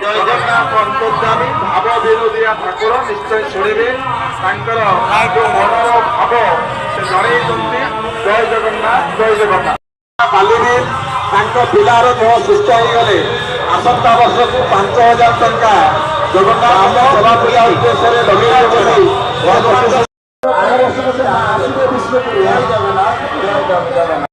ଜୟ ଜଗନ୍ନାଥ ଅନ୍ତର୍ଯାମୀ ଭାବ ବିରୋଧିଆ ଠାକୁର ନିଶ୍ଚୟ ଶୁଣିବେ। ତାଙ୍କର ଯୋଉ ମନର ଭାବ ସେ ଜଣେଇଛନ୍ତି। ଜୟ ଜଗନ୍ନାଥ, ଜୟ ଜଗନ୍ନାଥ। ବାଲିବିଲ ତାଙ୍କ ପିଲାର ଦେହ ସୁସ୍ଥ ହେଇଗଲେ ଆସନ୍ତା ବର୍ଷକୁ 5,000 ଟଙ୍କା ଜଗନ୍ନାଥ ସେବା ପୂଜା ଉଦ୍ଦେଶ୍ୟରେ ଲଗେଇଛନ୍ତି। ଆର ବର୍ଷକୁ ସେ ଆସିବେ ବିଶ୍ୱକୁ। ଜୟ ଜଗନ୍ନାଥ, ଜୟ ଜଗନ୍ନାଥ।